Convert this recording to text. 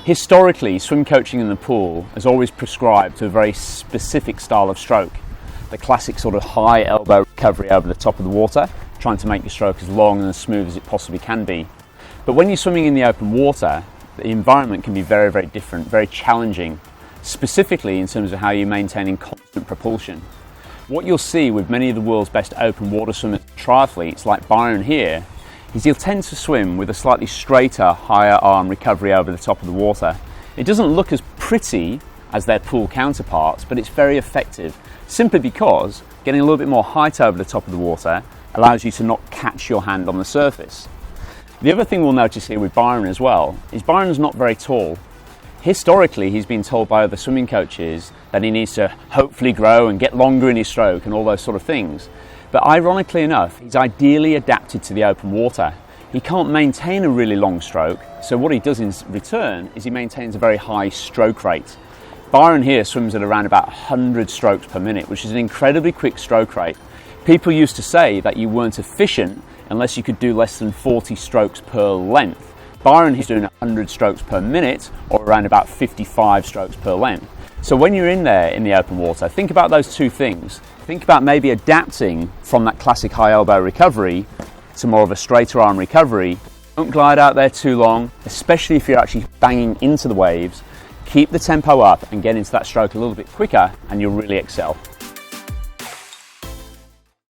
Historically, swim coaching in the pool has always prescribed a very specific style of stroke. The classic sort of high elbow recovery over the top of the water, trying to make your stroke as long and as smooth as it possibly can be. But when you're swimming in the open water, the environment can be very, very different, very challenging, specifically in terms of how you're maintaining constant propulsion. What you'll see with many of the world's best open water swimmers, triathletes like Byron here, is he'll tend to swim with a slightly straighter, higher arm recovery over the top of the water. It doesn't look as pretty as their pool counterparts, but it's very effective, simply because getting a little bit more height over the top of the water allows you to not catch your hand on the surface. The other thing we'll notice here with Byron as well is Byron's not very tall. Historically, he's been told by other swimming coaches that he needs to hopefully grow and get longer in his stroke and all those sort of things. But ironically enough, he's ideally adapted to the open water. He can't maintain a really long stroke, so what he does in return is he maintains a very high stroke rate. Byron here swims at around about 100 strokes per minute, which is an incredibly quick stroke rate. People used to say that you weren't efficient unless you could do less than 40 strokes per length. Byron is doing 100 strokes per minute, or around about 55 strokes per length. So when you're in there in the open water, think about those two things. Think about maybe adapting from that classic high elbow recovery to more of a straighter arm recovery. Don't glide out there too long, especially if you're actually banging into the waves. Keep the tempo up and get into that stroke a little bit quicker, and you'll really excel.